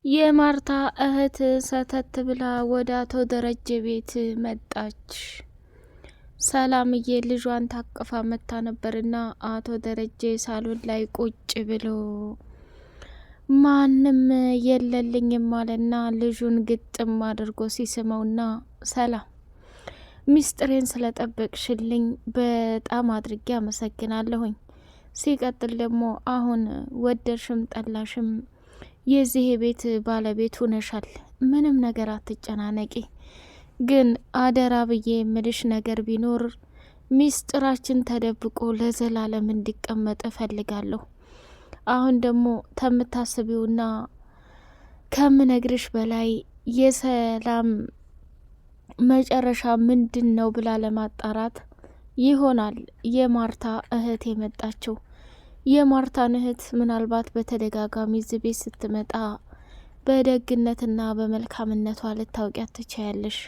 የማርታ እህት ሰተት ብላ ወደ አቶ ደረጀ ቤት መጣች። ሰላምዬ ልጇን ታቅፋ መታ ነበርና አቶ ደረጀ ሳሎን ላይ ቁጭ ብሎ ማንም የለልኝም አለና ልጁን ግጥም አድርጎ ሲስመውና ሰላም ሚስጥሬን ስለጠበቅሽልኝ በጣም አድርጌ አመሰግናለሁኝ። ሲቀጥል ደግሞ አሁን ወደድሽም ጠላሽም የዚህ ቤት ባለቤት ሆነሻል። ምንም ነገር አትጨናነቂ። ግን አደራ ብዬ የምልሽ ነገር ቢኖር ሚስጥራችን ተደብቆ ለዘላለም እንዲቀመጥ እፈልጋለሁ። አሁን ደግሞ ከምታስቢውና ከምነግርሽ በላይ የሰላም መጨረሻ ምንድን ነው ብላ ለማጣራት ይሆናል የማርታ እህት የመጣችው። የማርታን እህት ምናልባት በተደጋጋሚ እዚህ ቤት ስትመጣ በደግነትና በመልካምነቷ ልታውቂያት ትችያለሽ።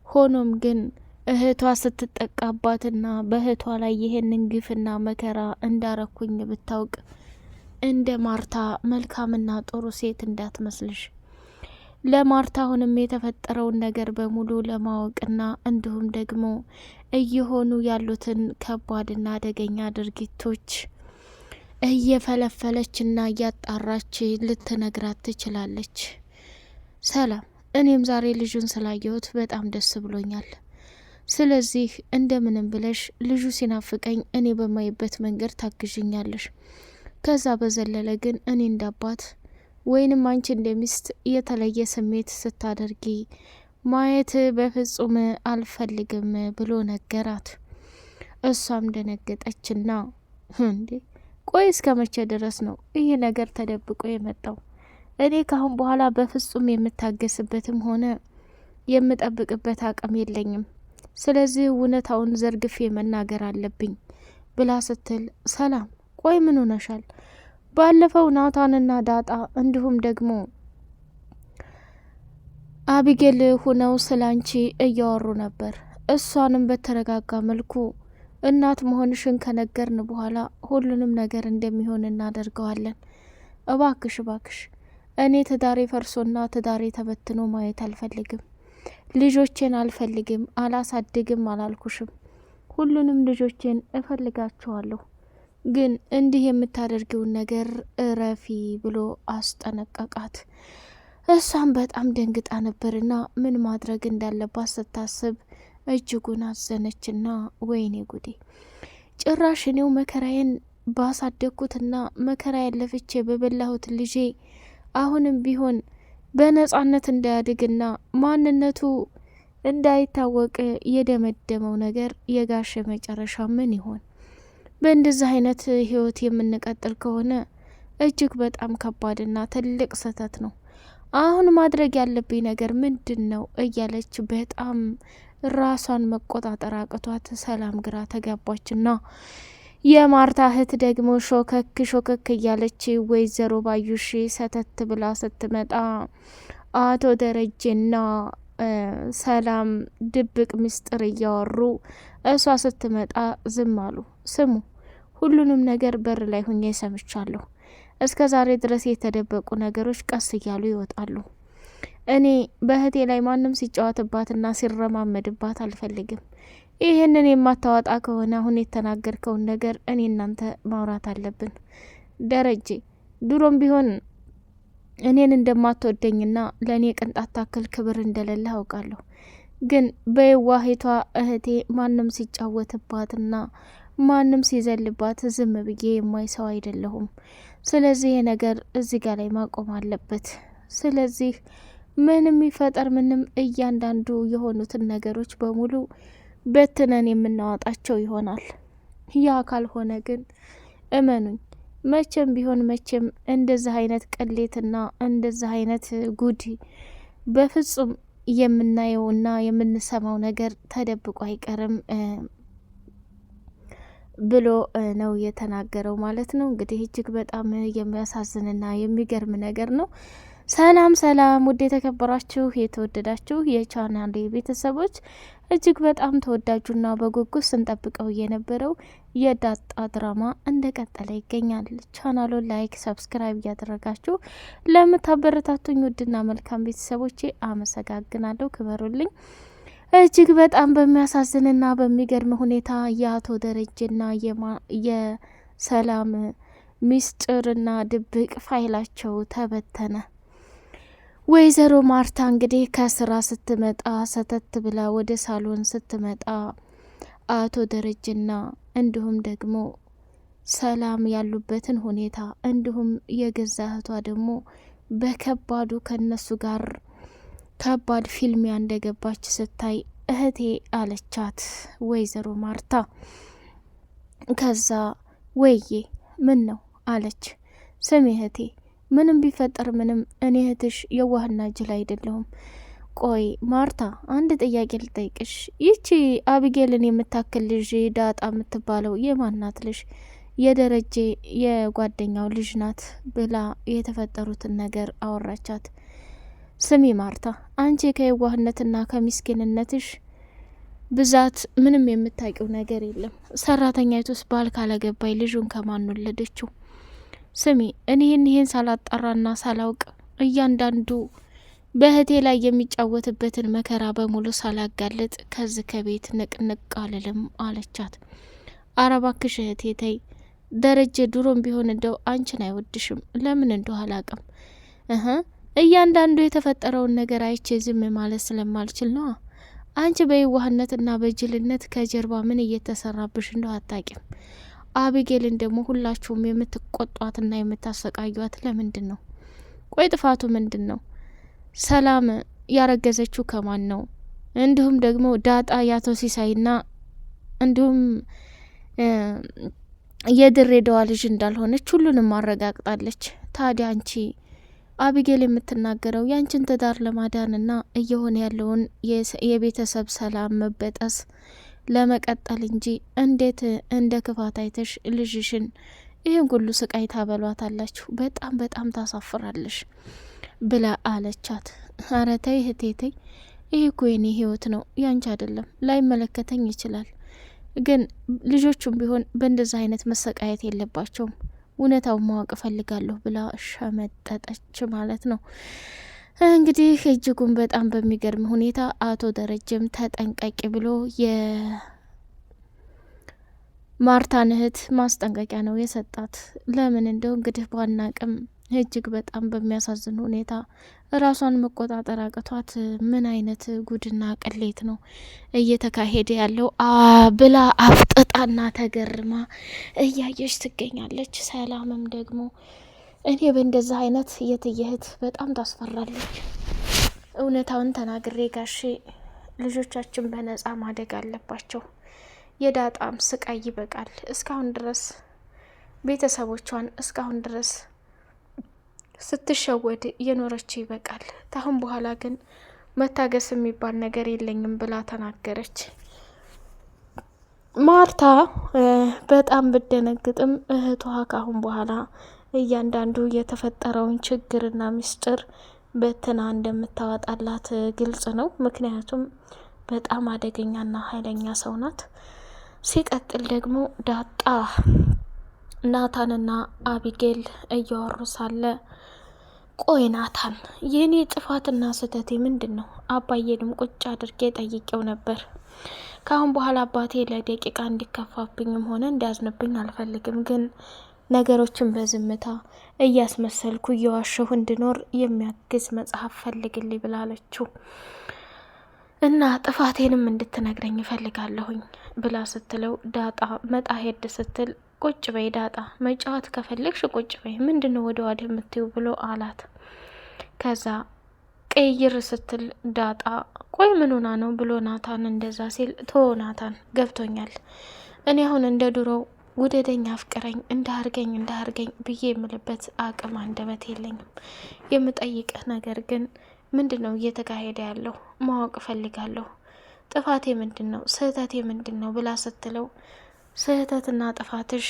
ሆኖም ግን እህቷ ስትጠቃባትና በእህቷ ላይ ይሄንን ግፍና መከራ እንዳረኩኝ ብታውቅ እንደ ማርታ መልካምና ጥሩ ሴት እንዳትመስልሽ። ለማርታ አሁንም የተፈጠረውን ነገር በሙሉ ለማወቅና እንዲሁም ደግሞ እየሆኑ ያሉትን ከባድና አደገኛ ድርጊቶች እየፈለፈለችና እያጣራች ልትነግራት ትችላለች። ሰላም፣ እኔም ዛሬ ልጁን ስላየሁት በጣም ደስ ብሎኛል። ስለዚህ እንደምንም ብለሽ ልጁ ሲናፍቀኝ እኔ በማይበት መንገድ ታግዥኛለሽ። ከዛ በዘለለ ግን እኔ እንዳባት ወይንም አንቺ እንደሚስት የተለየ ስሜት ስታደርጊ ማየት በፍጹም አልፈልግም ብሎ ነገራት። እሷም ደነገጠችና እንዴ ቆይ እስከ መቼ ድረስ ነው ይህ ነገር ተደብቆ የመጣው? እኔ ካሁን በኋላ በፍጹም የምታገስበትም ሆነ የምጠብቅበት አቅም የለኝም። ስለዚህ እውነታውን ዘርግፌ መናገር አለብኝ ብላ ስትል፣ ሰላም ቆይ ምን ሆነሻል? ባለፈው ናታንና ዳጣ እንዲሁም ደግሞ አቢጌል ሁነው ስላንቺ እያወሩ ነበር። እሷንም በተረጋጋ መልኩ እናት መሆንሽን ከነገርን በኋላ ሁሉንም ነገር እንደሚሆን እናደርገዋለን። እባክሽ እባክሽ፣ እኔ ትዳሬ ፈርሶና ትዳሬ ተበትኖ ማየት አልፈልግም። ልጆቼን አልፈልግም፣ አላሳድግም አላልኩሽም። ሁሉንም ልጆቼን እፈልጋቸዋለሁ። ግን እንዲህ የምታደርጊውን ነገር እረፊ ብሎ አስጠነቀቃት። እሷም በጣም ደንግጣ ነበርና ምን ማድረግ እንዳለባት ስታስብ እጅጉን አዘነችና ወይኔ ጉዴ፣ ጭራሽ እኔው መከራዬን ባሳደግኩትና መከራዬን ለፍቼ በበላሁት ልጄ አሁንም ቢሆን በነጻነት እንዳያድግና ማንነቱ እንዳይታወቅ የደመደመው ነገር የጋሸ መጨረሻ ምን ይሆን? በእንደዚህ አይነት ህይወት የምንቀጥል ከሆነ እጅግ በጣም ከባድና ትልቅ ስህተት ነው። አሁን ማድረግ ያለብኝ ነገር ምንድን ነው እያለች በጣም ራሷን መቆጣጠር አቅቷት ሰላም ግራ ተጋባችና የማርታ እህት ደግሞ ሾከክ እያለች ወይዘሮ ባዩሽ ሰተት ብላ ስትመጣ አቶ ደረጀና ሰላም ድብቅ ምስጢር እያወሩ እሷ ስትመጣ ዝም አሉ። ስሙ፣ ሁሉንም ነገር በር ላይ ሁኜ ሰምቻለሁ። እስከ ዛሬ ድረስ የተደበቁ ነገሮች ቀስ እያሉ ይወጣሉ። እኔ በእህቴ ላይ ማንም ሲጫወትባትና ሲረማመድባት አልፈልግም። ይህንን የማታወጣ ከሆነ አሁን የተናገርከውን ነገር እኔ እናንተ ማውራት አለብን። ደረጀ፣ ድሮም ቢሆን እኔን እንደማትወደኝና ለእኔ ቅንጣት ታክል ክብር እንደሌለ አውቃለሁ። ግን በየዋሂቷ እህቴ ማንም ሲጫወትባትና ማንም ሲዘልባት ዝም ብዬ የማይ ሰው አይደለሁም። ስለዚህ ይሄ ነገር እዚህ ጋር ላይ ማቆም አለበት። ስለዚህ ምንም ይፈጠር ምንም እያንዳንዱ የሆኑትን ነገሮች በሙሉ በትነን የምናወጣቸው ይሆናል። ያ ካልሆነ ግን እመኑኝ፣ መቼም ቢሆን መቼም እንደዚህ አይነት ቅሌትና እንደዚህ አይነት ጉድ በፍጹም የምናየውና የምንሰማው ነገር ተደብቆ አይቀርም ብሎ ነው የተናገረው ማለት ነው። እንግዲህ እጅግ በጣም የሚያሳዝንና የሚገርም ነገር ነው። ሰላም ሰላም ውድ የተከበራችሁ የተወደዳችሁ የቻናሌ ቤተሰቦች እጅግ በጣም ተወዳጁና በጉጉት ስንጠብቀው የነበረው የዳጣ ድራማ እንደቀጠለ ይገኛል። ቻናሉን ላይክ፣ ሰብስክራይብ እያደረጋችሁ ለምታበረታቱኝ ውድና መልካም ቤተሰቦቼ አመሰግናለሁ። ክበሩልኝ። እጅግ በጣም በሚያሳዝንና በሚገርም ሁኔታ የአቶ ደረጀና የሰላም ሚስጥርና ድብቅ ፋይላቸው ተበተነ። ወይዘሮ ማርታ እንግዲህ ከስራ ስትመጣ ሰተት ብላ ወደ ሳሎን ስትመጣ አቶ ደረጀና እንዲሁም ደግሞ ሰላም ያሉበትን ሁኔታ እንዲሁም የገዛ እህቷ ደግሞ በከባዱ ከነሱ ጋር ከባድ ፊልሚያ እንደገባች ስታይ እህቴ አለቻት ወይዘሮ ማርታ። ከዛ ወይዬ ምን ነው አለች። ስሚ እህቴ ምንም ቢፈጠር ምንም እኔ እህትሽ የዋህና ጅል አይደለሁም። ቆይ ማርታ አንድ ጥያቄ ልጠይቅሽ። ይቺ አቢጌልን የምታክል ልጅ ዳጣ የምትባለው የማናት ልጅ? የደረጀ የጓደኛው ልጅ ናት ብላ የተፈጠሩትን ነገር አወራቻት። ስሚ ማርታ አንቺ ከየዋህነትና ከሚስኪንነትሽ ብዛት ምንም የምታውቂው ነገር የለም። ሰራተኛይቱስ ባል ካላገባይ ልጁን ከማን ወለደችው? ስሚ እኔ ይህን ሳላጣራና ሳላውቅ እያንዳንዱ በእህቴ ላይ የሚጫወትበትን መከራ በሙሉ ሳላጋለጥ ከዚህ ከቤት ንቅንቅ አልልም አለቻት። አረባክሽ እህቴ ተይ፣ ደረጀ ድሮም ቢሆን እንደው አንቺን አይወድሽም። ለምን እንደው አላቅም። እያንዳንዱ የተፈጠረውን ነገር አይቼ ዝም ማለት ስለማልችል ነዋ። አንቺ በየዋህነትና በጅልነት ከጀርባ ምን እየተሰራብሽ እንደው አታቂም። አቢጌልን ደግሞ ሁላችሁም የምትቆጧትና የምታሰቃዩት ለምንድን ነው? ቆይ ጥፋቱ ምንድን ነው? ሰላም ያረገዘችው ከማን ነው? እንዲሁም ደግሞ ዳጣ ያቶ ሲሳይና እንዲሁም የድሬዳዋ ልጅ እንዳልሆነች ሁሉንም አረጋግጣለች። ታዲያ አንቺ አቢጌል የምትናገረው ያንቺን ትዳር ለማዳንና እየሆነ ያለውን የቤተሰብ ሰላም መበጠስ ለመቀጠል እንጂ እንዴት እንደ ክፋት አይተሽ ልጅሽን ይህን ሁሉ ስቃይ ታበሏታላችሁ? በጣም በጣም ታሳፍራለሽ ብላ አለቻት። ኧረ ተይ እህቴ ተይ፣ ይህ እኮ የኔ ህይወት ነው ያንቺ አይደለም። ላይመለከተኝ ይችላል፣ ግን ልጆቹም ቢሆን በእንደዚህ አይነት መሰቃየት የለባቸውም። እውነታውን ማወቅ እፈልጋለሁ ብላ ሸመጠጠች ማለት ነው። እንግዲህ እጅጉን በጣም በሚገርም ሁኔታ አቶ ደረጀም ተጠንቀቂ ብሎ የማርታን እህት ማስጠንቀቂያ ነው የሰጣት። ለምን እንደው እንግዲህ ባናቅም እጅግ በጣም በሚያሳዝን ሁኔታ ራሷን መቆጣጠር አቅቷት ምን አይነት ጉድና ቅሌት ነው እየተካሄደ ያለው ብላ አፍጥጣና ተገርማ እያየች ትገኛለች። ሰላምም ደግሞ እኔ በእንደዛ አይነት የትየህት በጣም ታስፈራለች። እውነታውን ተናግሬ ጋሼ ልጆቻችን በነጻ ማደግ አለባቸው። የዳጣም ስቃይ ይበቃል። እስካሁን ድረስ ቤተሰቦቿን እስካሁን ድረስ ስትሸወድ የኖረች ይበቃል። ታሁን በኋላ ግን መታገስ የሚባል ነገር የለኝም ብላ ተናገረች። ማርታ በጣም ብደነግጥም እህቷ ካሁን በኋላ እያንዳንዱ የተፈጠረውን ችግርና ምስጢር በትና እንደምታወጣላት ግልጽ ነው። ምክንያቱም በጣም አደገኛና ኃይለኛ ሰው ናት። ሲቀጥል ደግሞ ዳጣ ናታንና አቢጌል እያወሩ ሳለ ቆይ ናታን የኔ ጥፋትና ስህተቴ ምንድን ነው? አባዬንም ቁጭ አድርጌ ጠይቄው ነበር። ካሁን በኋላ አባቴ ለደቂቃ እንዲከፋብኝም ሆነ እንዲያዝንብኝ አልፈልግም፣ ግን ነገሮችን በዝምታ እያስመሰልኩ እየዋሸሁ እንድኖር የሚያግዝ መጽሐፍ ፈልግልኝ ብላለችው እና ጥፋቴንም እንድትነግረኝ እፈልጋለሁኝ ብላ ስትለው ዳጣ መጣ ሄድ ስትል ቁጭ በይ ዳጣ፣ መጫወት ከፈለግሽ ቁጭ በይ፣ ምንድነው ወደ ዋድ የምትይው ብሎ አላት። ከዛ ቀይር ስትል ዳጣ ቆይ ምን ሆና ነው ብሎ ናታን እንደዛ ሲል ቶ ናታን ገብቶኛል፣ እኔ አሁን እንደ ድሮው ውደደኝ፣ አፍቅረኝ፣ እንዳርገኝ ብዬ የምልበት አቅም አንደበት የለኝም። የምጠይቅህ ነገር ግን ምንድን ነው እየተካሄደ ያለው ማወቅ እፈልጋለሁ። ጥፋቴ ምንድን ነው? ስህተቴ ምንድን ነው ብላ ስትለው ስህተትና ጥፋትሽ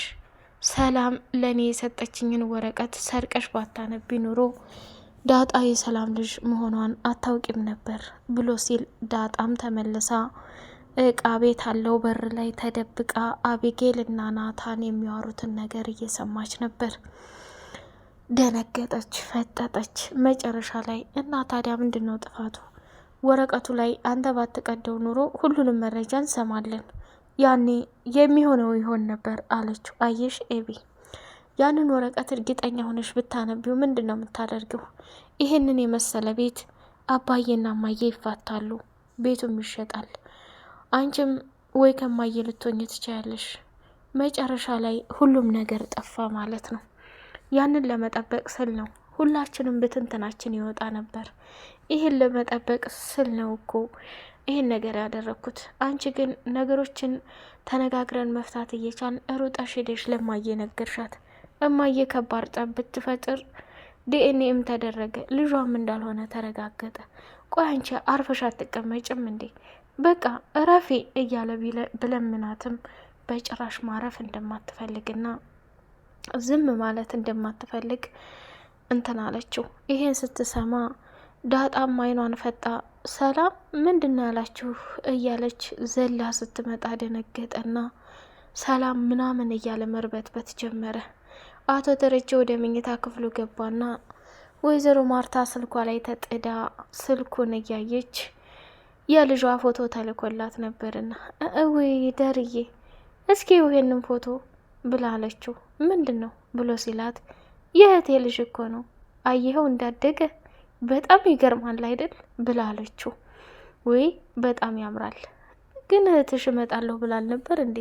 ሰላም ለእኔ የሰጠችኝን ወረቀት ሰርቀሽ ባታነቢ ኑሮ ዳጣ የሰላም ልጅ መሆኗን አታውቂም ነበር ብሎ ሲል ዳጣም ተመልሳ እቃ ቤት አለው በር ላይ ተደብቃ አቢጌል እና ናታን የሚያወሩትን ነገር እየሰማች ነበር። ደነገጠች፣ ፈጠጠች። መጨረሻ ላይ እና ታዲያ ምንድን ነው ጥፋቱ? ወረቀቱ ላይ አንተ ባትቀደው ኑሮ ሁሉንም መረጃ እንሰማለን፣ ያኔ የሚሆነው ይሆን ነበር አለችው። አየሽ ኤቢ፣ ያንን ወረቀት እርግጠኛ ሆነሽ ብታነቢው ምንድን ነው የምታደርገው? ይሄንን የመሰለ ቤት አባዬና እማዬ ይፋታሉ፣ ቤቱም ይሸጣል። አንቺም ወይ ከማዬ ልትሆኝ ትችያለሽ። መጨረሻ ላይ ሁሉም ነገር ጠፋ ማለት ነው። ያንን ለመጠበቅ ስል ነው ሁላችንም ብትንትናችን ይወጣ ነበር። ይህን ለመጠበቅ ስል ነው እኮ ይህን ነገር ያደረግኩት። አንቺ ግን ነገሮችን ተነጋግረን መፍታት እየቻልን ሩጠሽ ሄደሽ ለማዬ ነገርሻት። እማዬ ከባድ ጠብ ብትፈጥር ዲኤንኤም ተደረገ፣ ልጇም እንዳልሆነ ተረጋገጠ። ቆይ አንቺ አርፈሽ አትቀመጭም እንዴ? በቃ እረፊ እያለ ብለምናትም በጭራሽ ማረፍ እንደማትፈልግና ዝም ማለት እንደማትፈልግ እንትን አለችው። ይሄን ስትሰማ ዳጣም አይኗን ፈጣ። ሰላም ምንድን ያላችሁ እያለች ዘላ ስትመጣ ደነገጠና ሰላም ምናምን እያለ መርበትበት ጀመረ። አቶ ደረጀ ወደ መኝታ ክፍሉ ገባና ወይዘሮ ማርታ ስልኳ ላይ ተጥዳ ስልኩን እያየች የልጇ ፎቶ ተልኮላት ነበርና ወይ ደርዬ እስኪ ይሄንን ፎቶ ብላ አለችው። ምንድን ነው ብሎ ሲላት የእህቴ ልጅ እኮ ነው፣ አየኸው እንዳደገ በጣም ይገርማል አይደል ብላ አለችው። ወይ በጣም ያምራል፣ ግን እህትሽ እመጣለሁ ብላል ነበር እንዴ?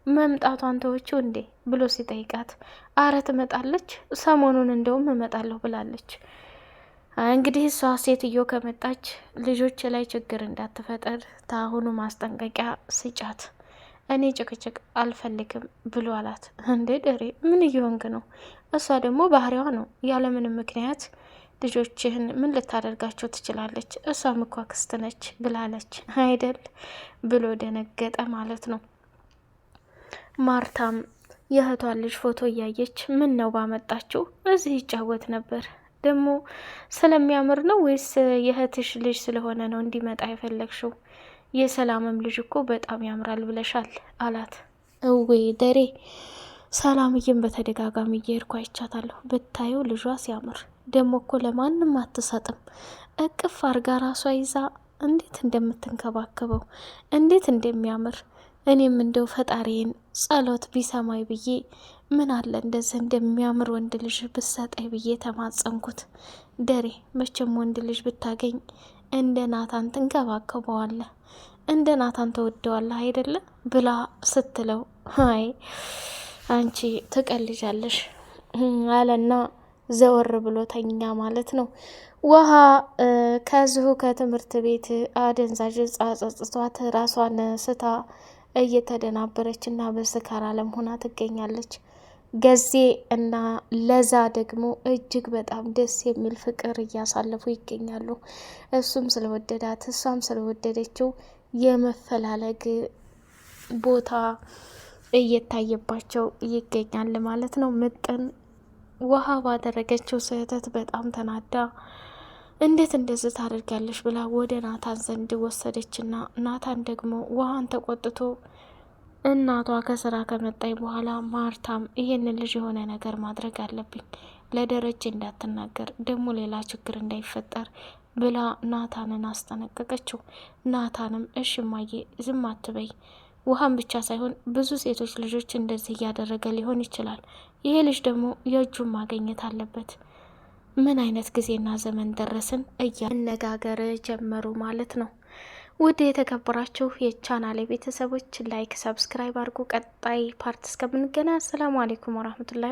መምጣቷን ተወችው እንዴ ብሎ ሲጠይቃት አረ ትመጣለች፣ ሰሞኑን እንደውም እመጣለሁ ብላለች። እንግዲህ እሷ ሴትዮ ከመጣች ልጆች ላይ ችግር እንዳትፈጠር ታሁኑ ማስጠንቀቂያ ስጫት፣ እኔ ጭቅጭቅ አልፈልግም ብሎ አላት። እንዴ ደሬ ምን እየሆንክ ነው? እሷ ደግሞ ባህሪዋ ነው፣ ያለምንም ምክንያት ልጆችህን ምን ልታደርጋቸው ትችላለች? እሷም እኮ አክስት ነች ብላለች አይደል ብሎ ደነገጠ ማለት ነው። ማርታም የእህቷን ልጅ ፎቶ እያየች ምን ነው ባመጣችው፣ እዚህ ይጫወት ነበር። ደግሞ ስለሚያምር ነው ወይስ የእህትሽ ልጅ ስለሆነ ነው እንዲመጣ የፈለግሽው? የሰላምም ልጅ እኮ በጣም ያምራል ብለሻል አላት። እዌ ደሬ ሰላምዬም በተደጋጋሚ እየሄድኩ አይቻታለሁ። ብታየው ልጇ ሲያምር፣ ደግሞ እኮ ለማንም አትሰጥም። እቅፍ አርጋ ራሷ ይዛ እንዴት እንደምትንከባከበው እንዴት እንደሚያምር። እኔም እንደው ፈጣሪን ጸሎት ቢሰማይ ብዬ ምን አለ እንደዚህ እንደሚያምር ወንድ ልጅ ብሰጠኝ ብዬ ተማጸንኩት። ደሬ መቼም ወንድ ልጅ ብታገኝ እንደ ናታን ትንከባከበዋለህ፣ እንደ ናታን ተወደዋለህ አይደለ ብላ ስትለው አይ አንቺ ትቀልጃለሽ አለና ዘወር ብሎ ተኛ ማለት ነው። ውሃ ከዚሁ ከትምህርት ቤት አደንዛዥ ጸጽቷት ራሷን ስታ እየተደናበረች እና በስካር አለም ሆና ትገኛለች። ገዜ እና ለዛ ደግሞ እጅግ በጣም ደስ የሚል ፍቅር እያሳለፉ ይገኛሉ። እሱም ስለወደዳት እሷም ስለወደደችው የመፈላለግ ቦታ እየታየባቸው ይገኛል ማለት ነው። ምጥን ውሃ ባደረገችው ስህተት በጣም ተናዳ እንዴት እንደዚህ ታደርጋለሽ ብላ ወደ ናታን ዘንድ ወሰደችና ናታን ደግሞ ውሃን ተቆጥቶ እናቷ ከስራ ከመጣኝ በኋላ ማርታም ይሄንን ልጅ የሆነ ነገር ማድረግ አለብኝ፣ ለደረጀ እንዳትናገር ደግሞ ሌላ ችግር እንዳይፈጠር ብላ ናታንን አስጠነቀቀችው። ናታንም እሺ እማዬ ዝም አትበይ፣ ውሃን ብቻ ሳይሆን ብዙ ሴቶች ልጆች እንደዚህ እያደረገ ሊሆን ይችላል። ይሄ ልጅ ደግሞ የእጁን ማግኘት አለበት። ምን አይነት ጊዜና ዘመን ደረስን እያነጋገር ጀመሩ ማለት ነው። ውድ የተከበራችሁ የቻናሌ ቤተሰቦች ላይክ፣ ሰብስክራይብ አድርጉ። ቀጣይ ፓርት እስከምንገናኝ አሰላሙ አሌይኩም ወራህመቱላሂ